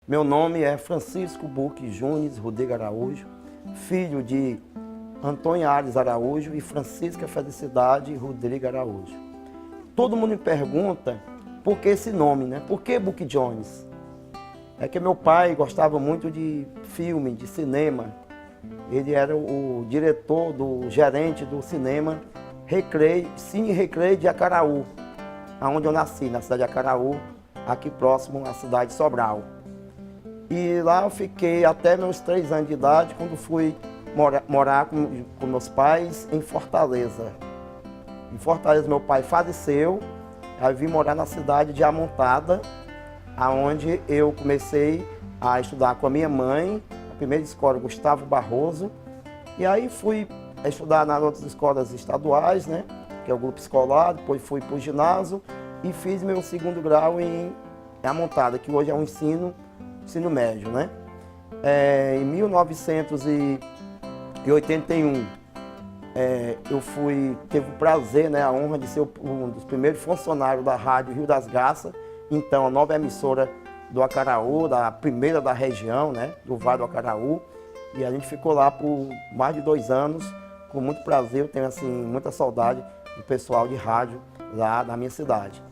Meu nome é Francisco Buque Junes Rodrigo Araújo, filho de Antônio Ares Araújo e Francisca Felicidade Rodrigo Araújo. Todo mundo me pergunta por que esse nome, né? Por que Buque Jones? É que meu pai gostava muito de filme, de cinema. Ele era o diretor, gerente do cinema Cine Recreio de Acaraú, onde eu nasci, na cidade de Acaraú, aqui próximo à cidade de Sobral. E lá eu fiquei até meus 3 anos de idade, quando fui morar com meus pais em Fortaleza. Em Fortaleza meu pai faleceu, aí eu vim morar na cidade de Amontada, onde eu comecei a estudar com a minha mãe, a primeira escola Gustavo Barroso, e aí fui estudar nas outras escolas estaduais, né, que é o grupo escolar, depois fui para o ginásio e fiz meu 2º grau em Amontada, que hoje é um ensino médio, né. Em 1981, teve o prazer, né, a honra de ser um dos primeiros funcionários da Rádio Rio das Garças, então a nova emissora do Acaraú, da primeira da região, né, do Vale do Acaraú, e a gente ficou lá por mais de 2 anos, com muito prazer. Eu tenho assim, muita saudade do pessoal de rádio lá da minha cidade.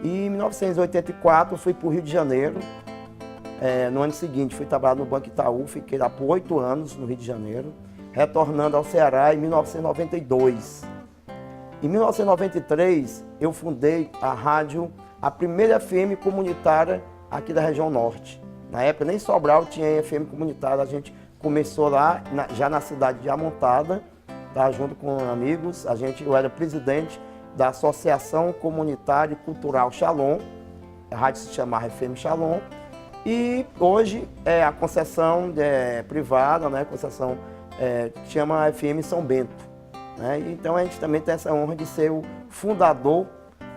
E em 1984 eu fui para o Rio de Janeiro. No ano seguinte fui trabalhar no Banco Itaú, fiquei lá por 8 anos no Rio de Janeiro, retornando ao Ceará em 1992. Em 1993 eu fundei a primeira FM comunitária aqui da região norte. Na época nem Sobral tinha FM comunitária, a gente começou lá já na cidade de Amontada, tá, junto com amigos. Eu era presidente da Associação Comunitária e Cultural Shalom, a rádio se chamava FM Shalom, e hoje é a concessão privada, né, concessão que chama FM São Bento, né? Então a gente também tem essa honra de ser o fundador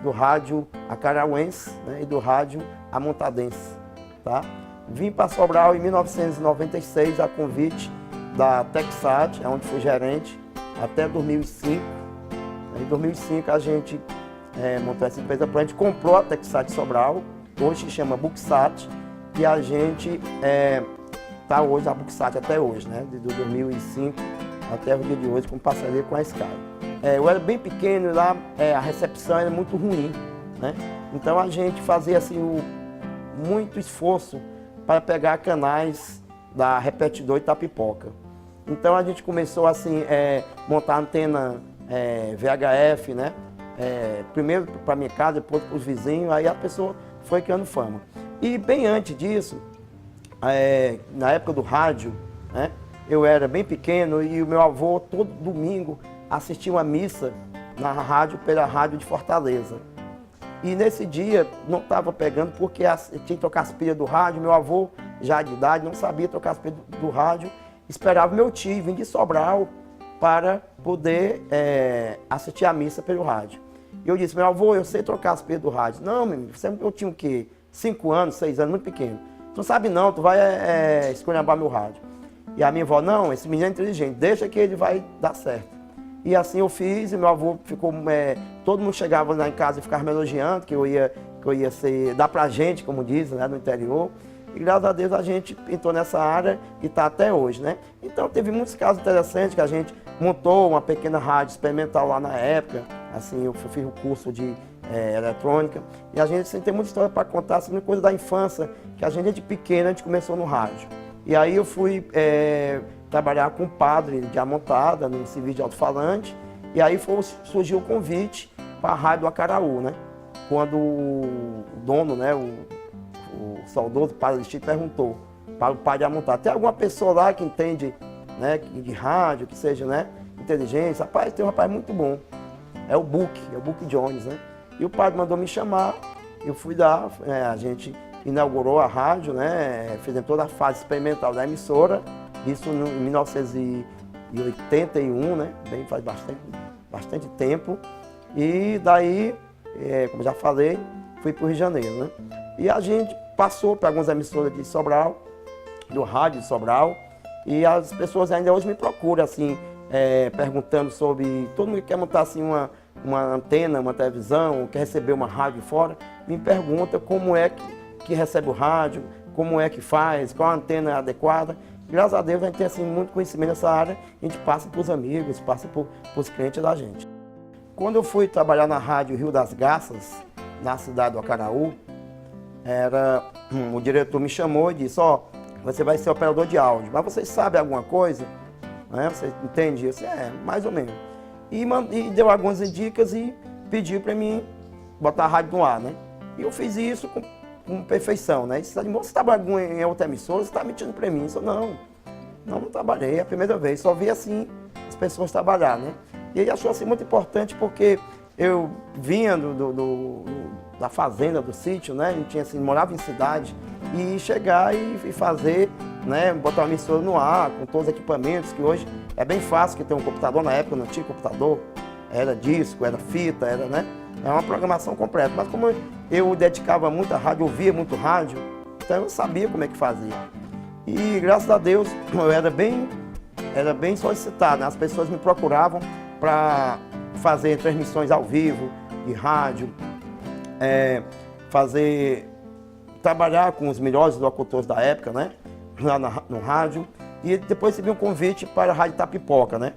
do rádio acarauense, né, e do rádio amontadense, tá? Vim para Sobral em 1996 a convite da Texat, onde fui gerente até 2005. Em 2005 a gente montou essa empresa, a gente comprou a Texat Sobral, hoje se chama Buxat, e a gente está hoje a Buxat até hoje, né? De 2005 até o dia de hoje, com parceria com a Sky. Eu era bem pequeno e lá a recepção era muito ruim, né? Então a gente fazia assim, muito esforço para pegar canais da Repetidor Itapipoca. Então a gente começou assim, montar antena VHF, né? Primeiro para minha casa, depois para os vizinhos, aí a pessoa foi criando fama. E bem antes disso, na época do rádio, né? Eu era bem pequeno e o meu avô todo domingo assistia uma missa na rádio, pela rádio de Fortaleza. E nesse dia não estava pegando porque tinha que trocar as pilhas do rádio. Meu avô, já de idade, não sabia trocar as pilhas do rádio. Esperava meu tio vir de Sobral para poder assistir a missa pelo rádio. E eu disse: meu avô, eu sei trocar as pilhas do rádio. Não, menino, eu tinha o quê? 5 anos, 6 anos, muito pequeno. Tu não sabe não, tu vai esculhambar meu rádio. E a minha avó: não, esse menino é inteligente, deixa que ele vai dar certo. E assim eu fiz, e meu avô ficou, todo mundo chegava lá em casa e ficava me elogiando, que eu ia dar pra gente, como dizem, né, no interior. E graças a Deus a gente entrou nessa área e está até hoje, né? Então teve muitos casos interessantes que a gente montou uma pequena rádio experimental lá na época. Assim, eu fiz o curso de eletrônica, e a gente assim, tem muita história para contar, assim, coisa da infância, que a gente de pequeno a gente começou no rádio. E aí eu fui trabalhar com um padre de Amontada, no serviço de alto-falante, e aí surgiu o convite para a Rádio do Acaraú, né? Quando o dono, né, o saudoso padre Chico, perguntou para o padre de Amontada: tem alguma pessoa lá que entende, né, de rádio, que seja, né, inteligência? Rapaz, tem um rapaz muito bom, é o Buque Jones, né? E o padre mandou me chamar, eu fui lá, a gente inaugurou a rádio, né, fizemos toda a fase experimental da emissora, isso em 1981, né, bem, faz bastante tempo. E daí, como já falei, fui para o Rio de Janeiro, né? E a gente passou para algumas emissoras de Sobral, do rádio de Sobral, e as pessoas ainda hoje me procuram, assim, perguntando sobre... Todo mundo quer montar assim, uma antena, uma televisão, quer receber uma rádio fora, me pergunta como é que recebe o rádio, como é que faz, qual a antena adequada. Graças a Deus a gente tem assim, muito conhecimento nessa área, a gente passa para os amigos, passa para os clientes da gente. Quando eu fui trabalhar na Rádio Rio das Garças, na cidade do Acaraú, o diretor me chamou e disse, você vai ser operador de áudio, mas você sabe alguma coisa? Né? Você entende? Eu disse, mais ou menos. E deu algumas dicas e pediu para mim botar a rádio no ar, né? E eu fiz isso com perfeição, né? E disse, você trabalhou em outra emissora, você está mentindo para mim? Eu disse, não trabalhei, é a primeira vez, só vi assim as pessoas trabalhar, né? E ele achou assim muito importante porque eu vinha da fazenda, do sítio, né? Eu tinha, assim, morava em cidade e chegar e fazer, né? Botar uma emissora no ar com todos os equipamentos que hoje é bem fácil, que tem um computador, na época não tinha computador, era disco, era fita, era, né? É uma programação completa. Mas como eu dedicava muito à rádio, ouvia muito rádio, então eu sabia como é que fazia. E graças a Deus eu era bem solicitado, né? As pessoas me procuravam para fazer transmissões ao vivo, de rádio, trabalhar com os melhores locutores da época, né? Lá no rádio. E depois recebi um convite para a Rádio Itapipoca, né?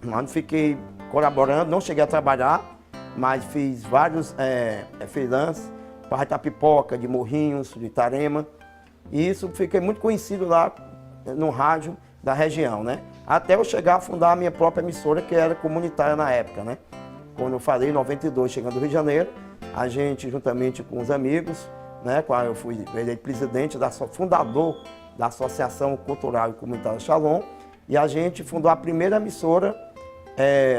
Lá fiquei colaborando, não cheguei a trabalhar, mas fiz vários freelance para a Rádio Itapipoca, de Morrinhos, de Itarema. E isso fiquei muito conhecido lá no rádio da região, né? Até eu chegar a fundar a minha própria emissora, que era comunitária na época, né? Quando eu falei, em 92, chegando do Rio de Janeiro, a gente, juntamente com os amigos, né? Qual eu fui eleito presidente, fundador da Associação Cultural e Comunitária Shalom, e a gente fundou a primeira emissora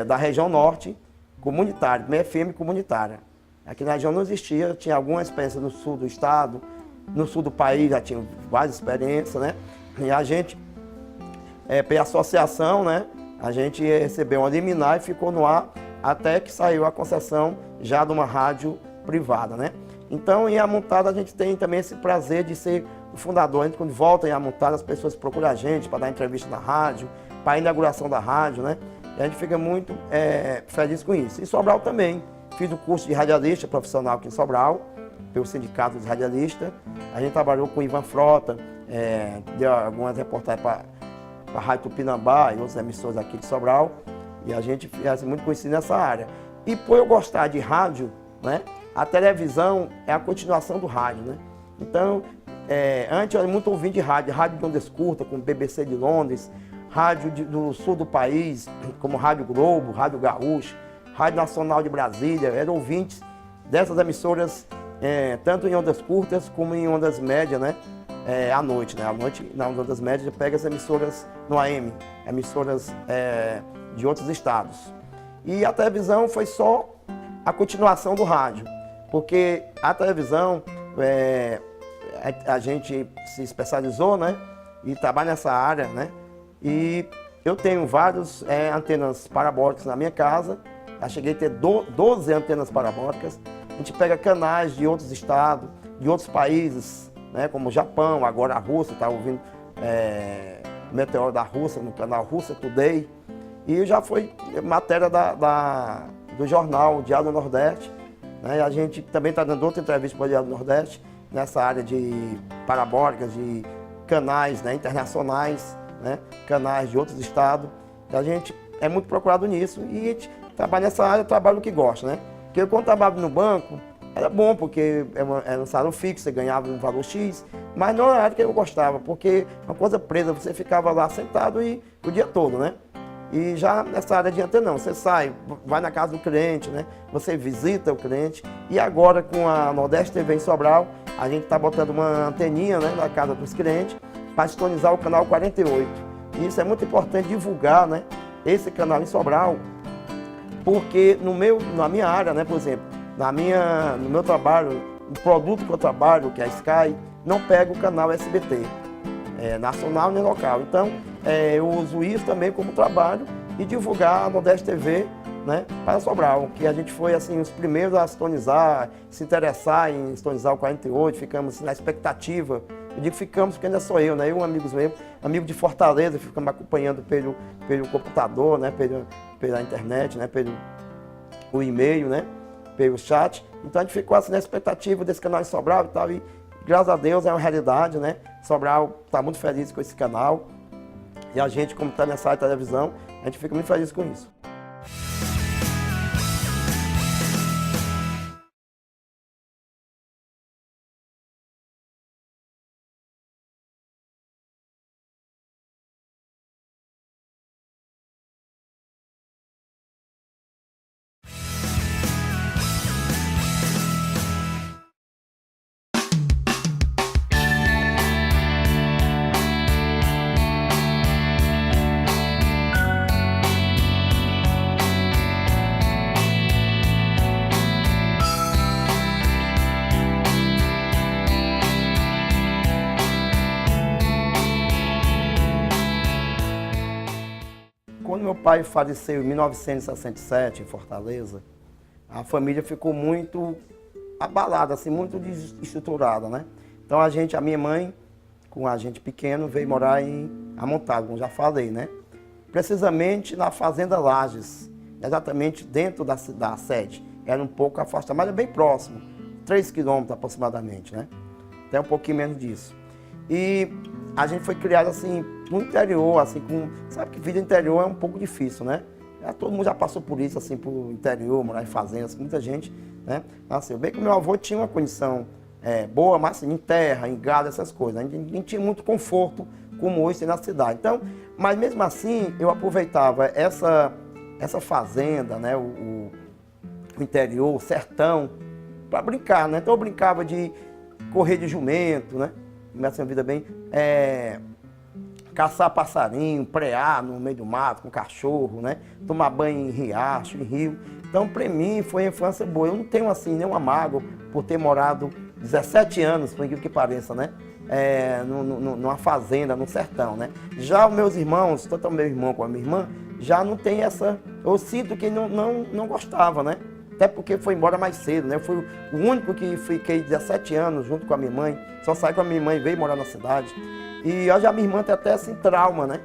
da região norte, comunitária, uma FM comunitária. Aqui na região não existia, tinha alguma experiência no sul do estado, no sul do país já tinha várias experiências, né? E a gente, pela associação, né? A gente recebeu uma liminar e ficou no ar até que saiu a concessão já de uma rádio privada, né? Então, em Amontada, a gente tem também esse prazer de ser o fundador. A gente, quando volta em Amontada, as pessoas procuram a gente para dar entrevista na rádio, para a inauguração da rádio, né? E a gente fica muito feliz com isso. E Sobral também. Fiz o curso de radialista profissional aqui em Sobral, pelo Sindicato dos Radialistas. A gente trabalhou com o Ivan Frota, deu algumas reportagens para a Rádio Tupinambá e outras emissoras aqui de Sobral. E a gente é muito conhecido nessa área. E por eu gostar de rádio, né? A televisão é a continuação do rádio, né? Então, antes eu era muito ouvindo de rádio de ondas curtas, como BBC de Londres, rádio do sul do país, como Rádio Globo, Rádio Gaúcho, Rádio Nacional de Brasília, eram ouvintes dessas emissoras, tanto em ondas curtas como em ondas médias, né? À noite, né? À noite, nas ondas médias, pega as emissoras no AM, emissoras de outros estados. E a televisão foi só a continuação do rádio, porque a televisão, a gente se especializou, né? E trabalha nessa área, né? E eu tenho várias antenas parabólicas na minha casa. Já cheguei a ter 12 antenas parabólicas. A gente pega canais de outros estados, de outros países, né? Como o Japão, agora a Rússia, está ouvindo Meteoro da Rússia no canal Russia Today. E já foi matéria do jornal Diário do Nordeste, né? A gente também está dando outra entrevista para o Diário do Nordeste, nessa área de parabólicas, de canais, né, internacionais, né, canais de outros estados. A gente é muito procurado nisso e a gente trabalha nessa área, trabalha o que gosta, né? Porque eu, quando trabalhava no banco, era bom, porque era um salário fixo, você ganhava um valor X, mas não era a área que eu gostava, porque uma coisa presa, você ficava lá sentado o dia todo, né? E já nessa área de antena não, você sai, vai na casa do cliente, né? Você visita o cliente. E agora com a Nordeste TV em Sobral, a gente está botando uma anteninha, né, na casa dos clientes para sintonizar o canal 48. E isso é muito importante divulgar, né, esse canal em Sobral, porque na minha área, né, por exemplo, no meu trabalho, o produto que eu trabalho, que é a Sky, não pega o canal SBT, nacional nem local. Então, eu uso isso também como trabalho e divulgar a Nordeste TV, né, para Sobral, que a gente foi assim, os primeiros a sintonizar, se interessar em sintonizar o 48, ficamos assim, na expectativa. Eu digo ficamos porque ainda sou eu, né? Eu e amigos meus, amigo de Fortaleza, ficamos acompanhando pelo computador, né, pela internet, né, pelo e-mail, né, pelo chat. Então a gente ficou assim na expectativa desse canal em Sobral e tal, e graças a Deus é uma realidade, né? Sobral está muito feliz com esse canal. E a gente, como está nessa televisão, a gente fica muito feliz com isso. Quando meu pai faleceu em 1967, em Fortaleza, a família ficou muito abalada, assim, muito desestruturada, né? Então a minha mãe, com a gente pequeno, veio morar em Amontada, como já falei, né? Precisamente na Fazenda Lages, exatamente dentro da sede. Era um pouco afastado, mas é bem próximo, 3 quilômetros aproximadamente, né? Até um pouquinho menos disso. E a gente foi criado assim, no interior, assim, sabe que vida interior é um pouco difícil, né? Todo mundo já passou por isso, assim, pro interior, morar em fazendas, muita gente, né? Assim, bem que o meu avô tinha uma condição boa, mas assim, em terra, em gado, essas coisas. A gente não tinha muito conforto como hoje tem na cidade. Então, mas mesmo assim, eu aproveitava essa fazenda, né? O interior, o sertão, para brincar, né? Então eu brincava de correr de jumento, né? Começa a vida bem, caçar passarinho, prear no meio do mato com cachorro, né? Tomar banho em riacho, em rio. Então, para mim, foi uma infância boa. Eu não tenho, assim, nenhuma mágoa por ter morado 17 anos, por incrível que pareça, né? Numa fazenda, no sertão, né? Já os meus irmãos, tanto o meu irmão como a minha irmã, já não tem essa... Eu sinto que não gostava, né? Até porque foi embora mais cedo, né? Eu fui o único que fiquei 17 anos junto com a minha mãe. Só saí com a minha mãe, veio morar na cidade. E hoje a minha irmã tem até assim trauma, né?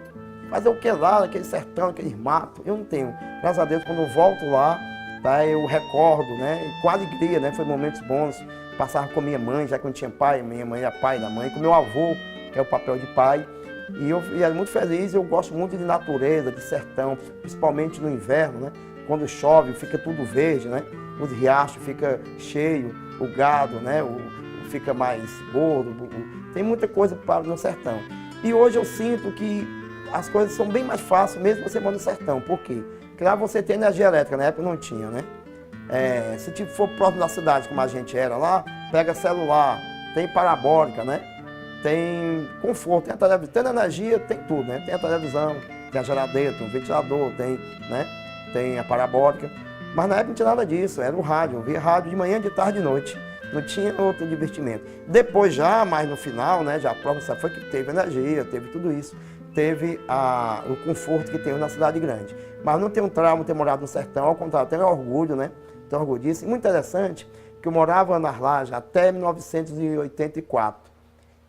Fazer o que lá, aquele sertão, aquele mato, eu não tenho. Graças a Deus, quando eu volto lá, tá, eu recordo, né? Com alegria, né? Foi momentos bons. Passava com minha mãe, já que eu não tinha pai, minha mãe era pai da mãe, com meu avô, que é o papel de pai. E eu ia muito feliz, eu gosto muito de natureza, de sertão, principalmente no inverno, né? Quando chove, fica tudo verde, né? Os riachos ficam cheios, o gado, né? Fica mais gordo. Tem muita coisa no sertão. E hoje eu sinto que as coisas são bem mais fáceis, mesmo você mora no sertão. Por quê? Porque lá você tem energia elétrica, na época não tinha, né? Se for próximo da cidade, como a gente era lá, pega celular, tem parabólica, né? Tem conforto, tem a televisão, tem energia, tem tudo, né? Tem a televisão, tem a geladeira, tem o ventilador, tem, né? Tem a parabólica, mas na época não tinha nada disso, era o rádio, eu via rádio de manhã, de tarde e de noite, não tinha outro divertimento. Depois já, mais no final, né, já a prova foi que teve energia, teve tudo isso, teve o conforto que tem na cidade grande. Mas não tem um trauma ter morado no sertão, ao contrário, tenho orgulho, né, tenho orgulho disso. E muito interessante que eu morava nas Lajes até 1984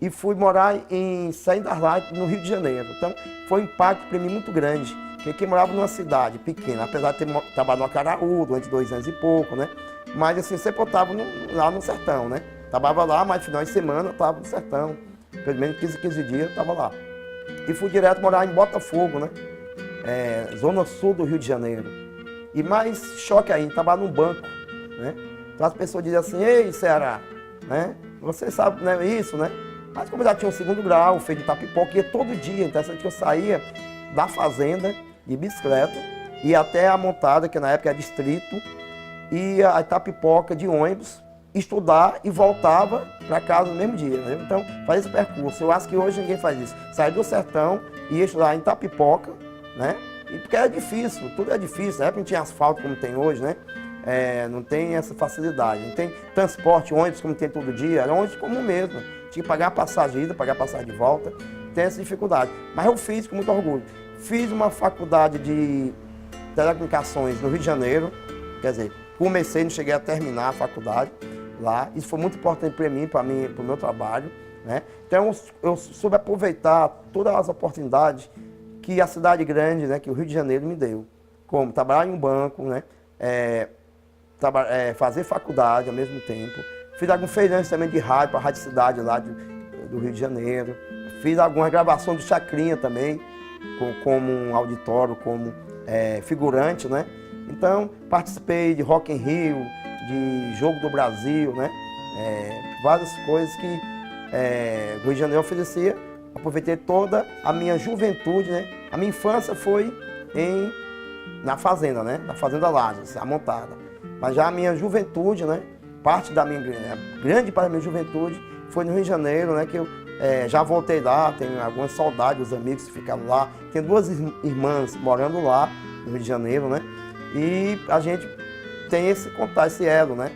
e fui morar saindo das Lajes no Rio de Janeiro, então foi um impacto para mim muito grande. Porque quem morava numa cidade pequena, apesar de ter trabalhado no Acaraú durante 2 anos e pouco, né? Mas assim, sempre eu estava lá no sertão, né? Trabalhava lá, mas final de semana eu estava no sertão. Pelo menos 15 dias eu estava lá. E fui direto morar em Botafogo, né? Zona sul do Rio de Janeiro. E mais choque ainda, trabalhava num banco, né? Então as pessoas diziam assim, ei, Ceará, né? Você sabe, né, isso, né? Mas como eu já tinha um 2º grau, feito de Itapipoca, ia todo dia, então que eu saía da fazenda de bicicleta, ia até a Montada, que na época era distrito, ia a Itapipoca de ônibus, estudar e voltava para casa no mesmo dia, né? Então, faz esse percurso. Eu acho que hoje ninguém faz isso. Sair do sertão e ia estudar em Itapipoca, né? E porque era difícil, tudo é difícil. Na época não tinha asfalto como tem hoje, né? Não tem essa facilidade. Não tem transporte, ônibus como tem todo dia, era ônibus comum mesmo. Tinha que pagar a passagem de ida, pagar a passagem de volta. Tem essa dificuldade. Mas eu fiz com muito orgulho. Fiz uma faculdade de telecomunicações no Rio de Janeiro, quer dizer, comecei, não cheguei a terminar a faculdade lá. Isso foi muito importante para mim, para o meu trabalho, né? Então eu soube aproveitar todas as oportunidades que a cidade grande, né, que o Rio de Janeiro me deu. Como trabalhar em um banco, né? Fazer faculdade ao mesmo tempo, Fiz alguns feirantes também de rádio, para a Rádio Cidade lá do Rio de Janeiro. Fiz algumas gravações do Chacrinha também, como um auditório, como figurante, né? Então, participei de Rock in Rio, de Jogo do Brasil, né? Várias coisas que o Rio de Janeiro oferecia. Aproveitei toda a minha juventude, né? A minha infância foi na fazenda, né? Na Fazenda Lages, Amontada. Mas já a minha juventude, né? Grande parte da minha juventude foi no Rio de Janeiro, né? Que eu já voltei lá, tenho algumas saudades dos amigos que ficaram lá. Tenho duas irmãs morando lá no Rio de Janeiro, né? E a gente tem esse contato, esse elo, né?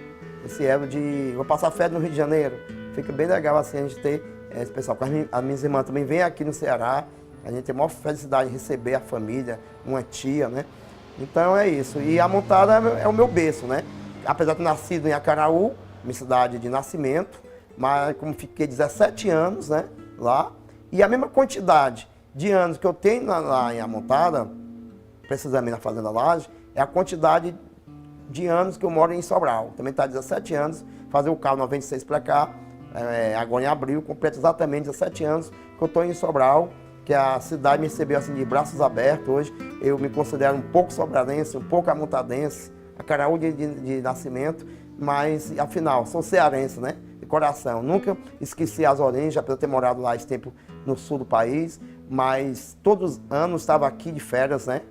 Esse elo de vou passar férias no Rio de Janeiro. Fica bem legal assim a gente ter esse pessoal. As minhas irmãs também vêm aqui no Ceará. A gente tem a maior felicidade de receber a família, uma tia, né? Então é isso. E a Amontada é o meu berço, né? Apesar de ter nascido em Acaraú, minha cidade de nascimento, mas como fiquei 17 anos, né, lá, e a mesma quantidade de anos que eu tenho lá em Amontada, precisamente na Fazenda Laje, é a quantidade de anos que eu moro em Sobral. Também está 17 anos, fazer o carro 96 para cá, agora em abril, completo exatamente 17 anos que eu estou em Sobral, que a cidade me recebeu assim de braços abertos. Hoje eu me considero um pouco sobralense, um pouco amontadense, Acaraú de nascimento, mas afinal sou cearense, né, de coração. Nunca esqueci as origens, apesar de ter morado lá esse tempo no sul do país, mas todos os anos estava aqui de férias, né,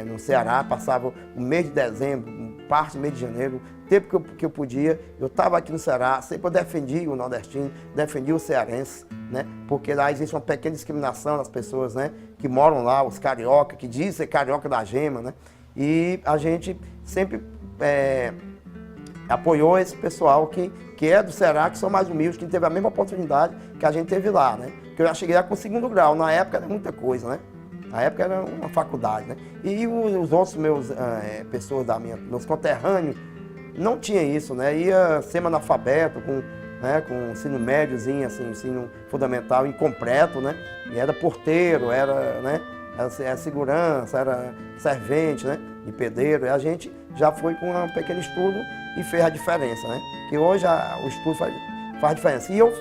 no Ceará, passava o mês de dezembro, parte do mês de janeiro, tempo que eu podia, eu estava aqui no Ceará, sempre eu defendi o nordestino, defendi o cearense, né? Porque lá existe uma pequena discriminação das pessoas, né? Que moram lá, os carioca, que dizem ser carioca da gema, né? E a gente sempre apoiou esse pessoal que é do Ceará, que são mais humildes, que teve a mesma oportunidade que a gente teve lá, né? Porque eu já cheguei lá com 2º grau, na época era muita coisa, né? Na época era uma faculdade, né? E os outros pessoas meus conterrâneos, não tinha isso, né? Ia ser analfabeto, com ensino médiozinho, assim, ensino fundamental incompleto, né? E era porteiro, era segurança, era servente, né? De pedreiro. E a gente já foi com um pequeno estudo e fez a diferença, né? Que hoje o estudo faz diferença. E eu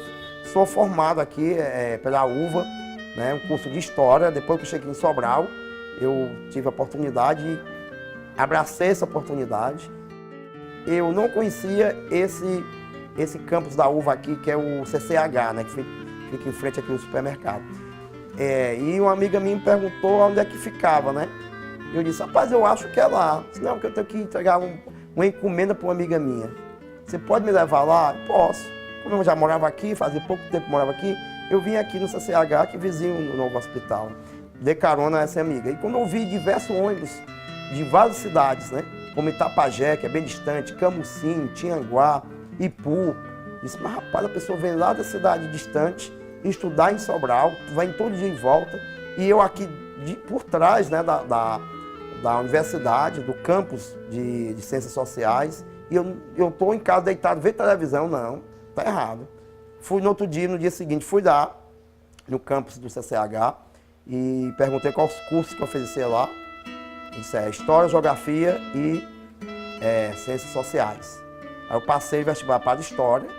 sou formado aqui pela UVA, né? Um curso de História. Depois que eu cheguei em Sobral, eu tive a oportunidade, abracei essa oportunidade. Eu não conhecia esse campus da uva aqui, que é o CCH, né, que fica em frente aqui no supermercado. E uma amiga minha me perguntou onde é que ficava, né? Eu disse, rapaz, eu acho que é lá. Eu disse, não, porque eu tenho que entregar uma encomenda para uma amiga minha. Você pode me levar lá? Posso. Como eu já morava aqui, fazia pouco tempo que morava aqui, eu vim aqui no CCH, que é vizinho no novo hospital. Dei carona a essa amiga. E quando eu vi diversos ônibus de várias cidades, né? Como Itapajé, que é bem distante, Camusim, Tianguá, Ipu. Disse, mas rapaz, a pessoa vem lá da cidade distante, estudar em Sobral, vai em todo dia e volta, e eu aqui por trás, né, da universidade, do campus de Ciências Sociais, e eu estou em casa deitado, vendo televisão, não, tá errado. Fui no outro dia, no dia seguinte, fui lá, no campus do CCH, e perguntei quais cursos que oferecia lá. Isso é História, Geografia e Ciências Sociais. Aí eu passei vestibular para História,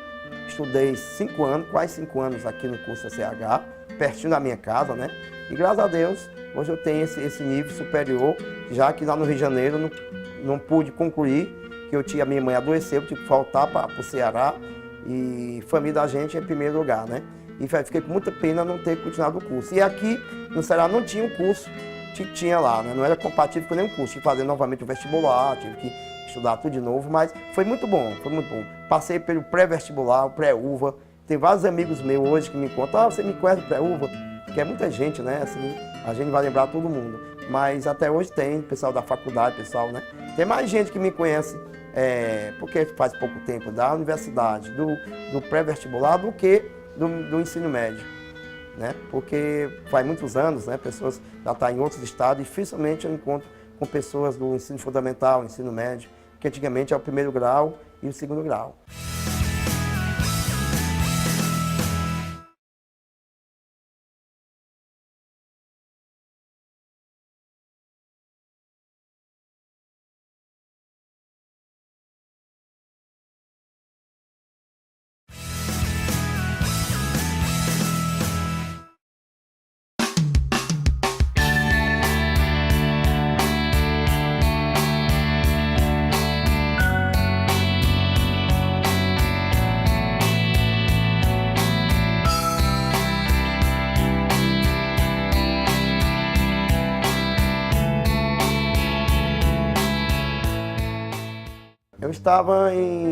estudei 5 anos, quase 5 anos aqui no curso CCH, pertinho da minha casa, né? E graças a Deus, hoje eu tenho esse nível superior, já que lá no Rio de Janeiro não pude concluir, que a minha mãe adoeceu, eu tive que voltar para o Ceará, e família da gente em primeiro lugar, né? E fiquei com muita pena não ter continuado o curso. E aqui no Ceará não tinha um curso que tinha lá, né? Não era compatível com nenhum curso. Tive que fazer novamente o vestibular, tive que estudar tudo de novo, mas foi muito bom, foi muito bom. Passei pelo pré-vestibular, o pré-UVA. Tem vários amigos meus hoje que me contam, você me conhece do pré-UVA? Que é muita gente, né? Assim, a gente vai lembrar todo mundo. Mas até hoje tem, pessoal da faculdade, pessoal, né? Tem mais gente que me conhece, porque faz pouco tempo, da universidade, do pré-vestibular, do que do ensino médio. Né? Porque faz muitos anos, né? Pessoas já estão em outros estados, e dificilmente eu encontro com pessoas do ensino fundamental, ensino médio, que antigamente é o 1º grau e o 2º grau.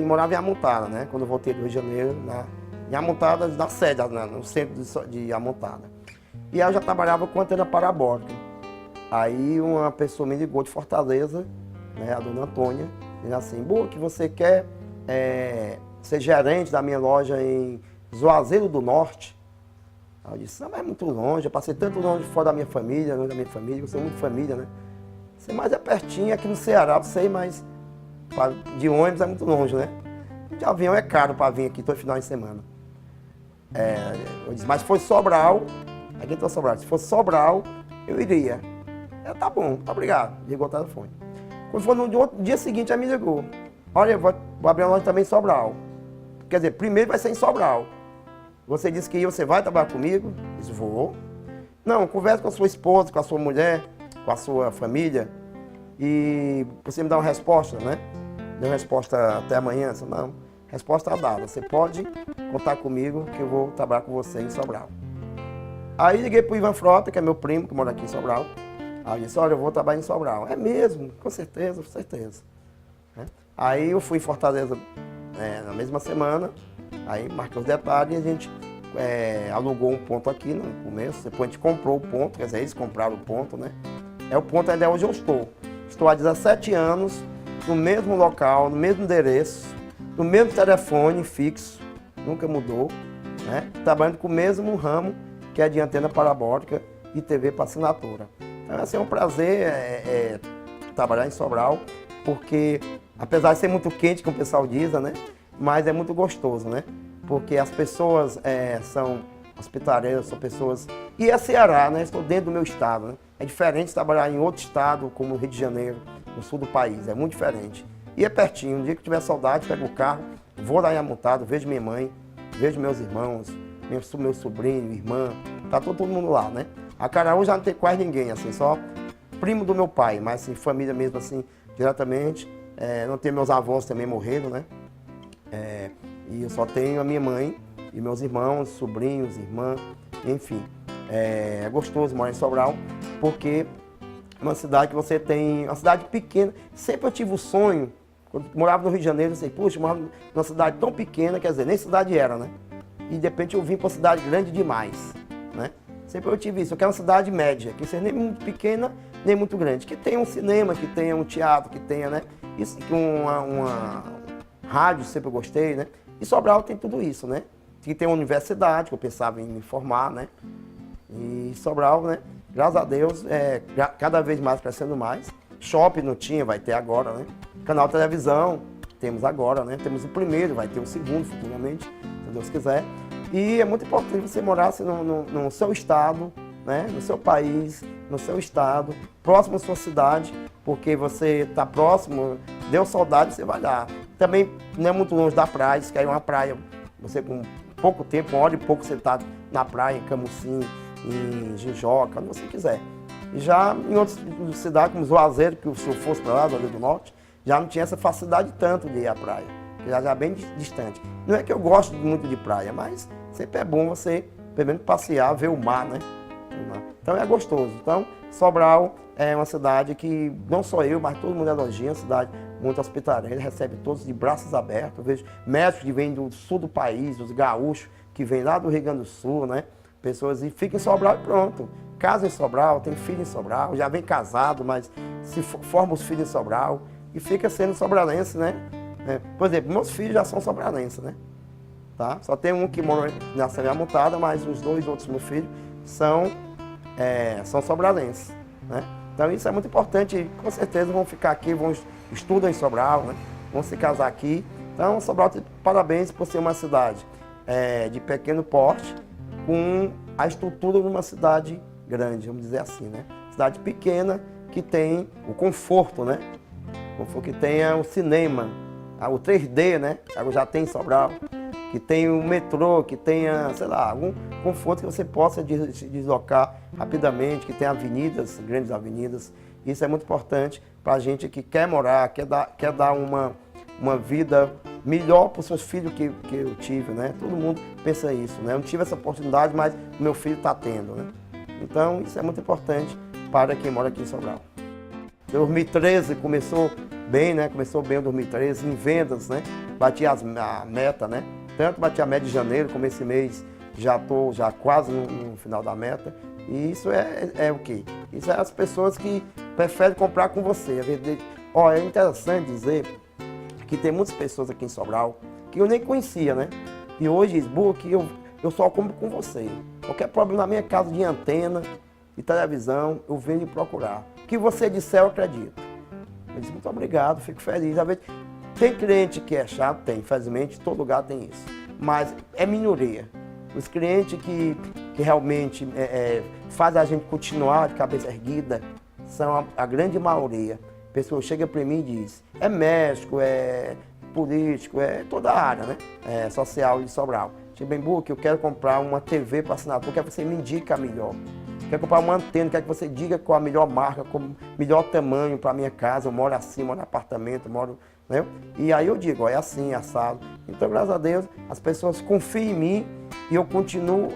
Morava em Amontada, né? Quando eu voltei do Rio de Janeiro, em Amontada, na sede, no centro de Amontada. E aí eu já trabalhava com antena parabólica. Aí uma pessoa me ligou de Fortaleza, né, a dona Antônia, dizendo assim, que você quer ser gerente da minha loja em Juazeiro do Norte? Aí eu disse, não, mas é muito longe, eu passei tanto longe fora da minha família, longe da minha família, eu sou muito família, né? Você mais é pertinho, aqui no Ceará, eu sei, mas de ônibus é muito longe, né? De avião é caro para vir aqui todo final de semana. Eu disse, mas se fosse Sobral, aqui está Sobral, se fosse Sobral, eu iria. Tá bom, muito obrigado. Ligou o telefone. Quando foi no dia seguinte, ela me ligou. Olha, eu vou abrir uma loja também em Sobral. Quer dizer, primeiro vai ser em Sobral. Você disse que você vai trabalhar comigo? Eu disse, vou. Não, converse com a sua esposa, com a sua mulher, com a sua família. E você me dá uma resposta, né? Deu uma resposta até amanhã? Eu disse, não, resposta dada. Você pode contar comigo que eu vou trabalhar com você em Sobral. Aí liguei para o Ivan Frota, que é meu primo, que mora aqui em Sobral. Aí eu disse, olha, eu vou trabalhar em Sobral. É mesmo? Com certeza, com certeza. Aí eu fui em Fortaleza na mesma semana, aí marquei os detalhes e a gente alugou um ponto aqui no começo, depois a gente comprou o ponto, quer dizer, eles compraram o ponto, né? O ponto ainda é onde eu estou. Estou há 17 anos, no mesmo local, no mesmo endereço, no mesmo telefone fixo, nunca mudou, né? Trabalhando com o mesmo ramo, que é de antena parabólica e TV para assinatura. Então, assim, é um prazer trabalhar em Sobral, porque apesar de ser muito quente, como o pessoal diz, né? Mas é muito gostoso, né? Porque as pessoas são hospitaleiras, são pessoas... E é Ceará, né? Estou dentro do meu estado, né? É diferente de trabalhar em outro estado, como o Rio de Janeiro, no sul do país. É muito diferente. E é pertinho. Um dia que eu tiver saudade, pego o carro, vou lá em Amontada, vejo minha mãe, vejo meus irmãos, meu sobrinho, irmã. Tá todo mundo lá, né? Acaraú já não tem quase ninguém, assim, só primo do meu pai, mas assim, família mesmo, assim, diretamente. Não tenho meus avós também morreram, né? E eu só tenho a minha mãe e meus irmãos, sobrinhos, irmã, enfim. É gostoso morar em Sobral, porque é uma cidade que você tem, uma cidade pequena. Sempre eu tive o sonho, quando eu morava no Rio de Janeiro, eu sei, puxa, eu morava numa cidade tão pequena, quer dizer, nem cidade era, né? E de repente eu vim para uma cidade grande demais, né? Sempre eu tive isso, eu quero uma cidade média, que seja nem muito pequena, nem muito grande, que tenha um cinema, que tenha um teatro, que tenha, né? Isso, uma rádio, sempre eu gostei, né? E Sobral tem tudo isso, né? Que tem uma universidade, que eu pensava em me formar, né? E Sobral, né? Graças a Deus, cada vez mais crescendo mais. Shopping não tinha, vai ter agora, né? Canal de televisão, temos agora, né? Temos o primeiro, vai ter o segundo futuramente, se Deus quiser. E é muito importante você morar assim, no seu estado, né? No seu país, no seu estado, próximo à sua cidade, porque você está próximo, deu saudade, você vai lá. Também não é muito longe da praia, se quer ir uma praia, você com pouco tempo, uma hora e pouco você está na praia, em Camusim, em Jijoca, onde você quiser. E já em outras cidades, como Juazeiro, que se eu fosse para lá, Juazeiro do Norte, já não tinha essa facilidade tanto de ir à praia, que já é bem distante. Não é que eu gosto muito de praia, mas sempre é bom você, pelo menos, passear, ver o mar, né? Então é gostoso. Então, Sobral é uma cidade que não só eu, mas todo mundo elogia, uma cidade muito hospitaleira, recebe todos de braços abertos. Eu vejo médicos que vêm do sul do país, os gaúchos, que vêm lá do Rio Grande do Sul, né? Pessoas e ficam em Sobral e pronto. Casa em Sobral, tem filho em Sobral, já vem casado, mas se forma os filhos em Sobral e fica sendo sobralense, né? Por exemplo, meus filhos já são sobralenses, né? Tá? Só tem um que mora na Serra Amontada, mas os dois outros meus filhos são sobralenses, né? Então isso é muito importante e com certeza vão ficar aqui, estudam em Sobral, né? Vão se casar aqui. Então Sobral, parabéns por ser uma cidade de pequeno porte, com a estrutura de uma cidade grande, vamos dizer assim, né? Cidade pequena que tem o conforto, né? Que tenha o cinema, o 3D, né? Já tem em Sobral, que tenha o metrô, que tenha, sei lá, algum conforto que você possa se deslocar rapidamente, que tenha avenidas, grandes avenidas. Isso é muito importante para a gente que quer morar, quer dar uma vida melhor para os seus filhos que eu tive, né? Todo mundo pensa isso, né? Eu não tive essa oportunidade, mas o meu filho está tendo, né? Então, isso é muito importante para quem mora aqui em Sobral. 2013 começou bem, né? Começou bem o 2013 em vendas, né? Bati a meta, né? Tanto bati a meta de janeiro, como esse mês já estou quase no final da meta. E isso é o quê? Isso é as pessoas que preferem comprar com você. Ó, é interessante dizer que tem muitas pessoas aqui em Sobral que eu nem conhecia, né? E hoje, Facebook, eu só compro com você. Qualquer problema na minha casa de antena, de televisão, eu venho lhe procurar. O que você disser, eu acredito. Eu disse, muito obrigado, fico feliz. Às vezes, tem cliente que é chato? Tem, infelizmente, todo lugar tem isso. Mas é minoria. Os clientes que realmente fazem a gente continuar de cabeça erguida são a grande maioria. A pessoa chega para mim e diz, é médico, é político, é toda a área, né? Social de Sobral. Chega bem, Book, eu quero comprar uma TV para assinatura, quero que você me indique a melhor. Quero comprar uma antena, quero que você diga qual a melhor marca, qual o melhor tamanho para a minha casa. Eu moro assim, moro no apartamento, moro... Né? E aí eu digo, ó, é assim, assado. Então, graças a Deus, as pessoas confiam em mim e eu continuo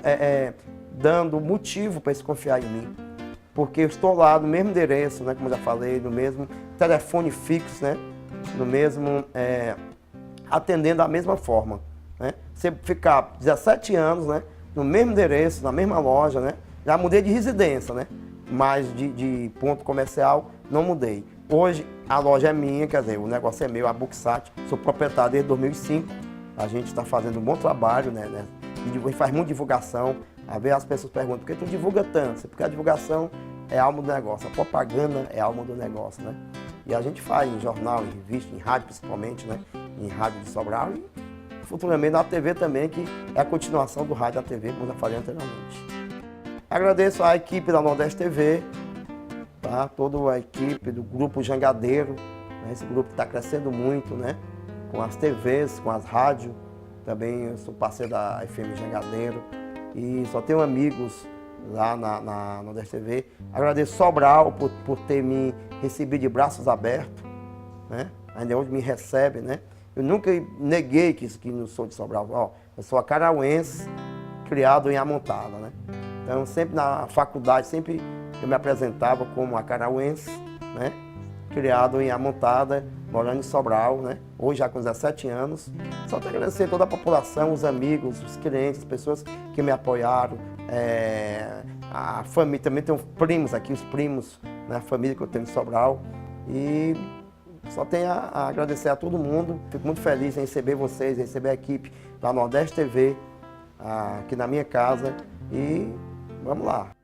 dando motivo para eles confiar em mim. Porque eu estou lá no mesmo endereço, né, como eu já falei, no mesmo telefone fixo, né, no mesmo, atendendo da mesma forma. Né? Você ficar 17 anos, né, no mesmo endereço, na mesma loja, né, já mudei de residência, né, mas de ponto comercial não mudei. Hoje a loja é minha, quer dizer, o negócio é meu, a Buxat, sou proprietário desde 2005. A gente está fazendo um bom trabalho, né? A gente faz muita divulgação. Às vezes as pessoas perguntam, por que tu divulga tanto? Porque a divulgação é a alma do negócio, a propaganda é a alma do negócio, né? E a gente faz em jornal, em revista, em rádio principalmente, né? Em rádio de Sobral e futuramente na TV também, que é a continuação do rádio da TV, como eu já falei anteriormente. Agradeço à equipe da Nordeste TV, tá? Toda a equipe do Grupo Jangadeiro, né? Esse grupo está crescendo muito, né? Com as TVs, com as rádios, também eu sou parceiro da FM Jangadeiro e só tenho amigos lá na Nordeste TV. Agradeço Sobral por ter me recebido de braços abertos, né? Ainda hoje me recebe, né? Eu nunca neguei que não sou de Sobral. Ó, eu sou acarauense, criado em Amontada, né? Então, sempre na faculdade, sempre eu me apresentava como acarauense, né? Criado em Amontada, morando em Sobral, né? Hoje já com 17 anos. Só tenho que agradecer toda a população, os amigos, os clientes, as pessoas que me apoiaram. A família, também tenho primos aqui, os primos, né? A família que eu tenho em Sobral. E só tenho a agradecer a todo mundo. Fico muito feliz em receber vocês, em receber a equipe da Nordeste TV aqui na minha casa. E vamos lá.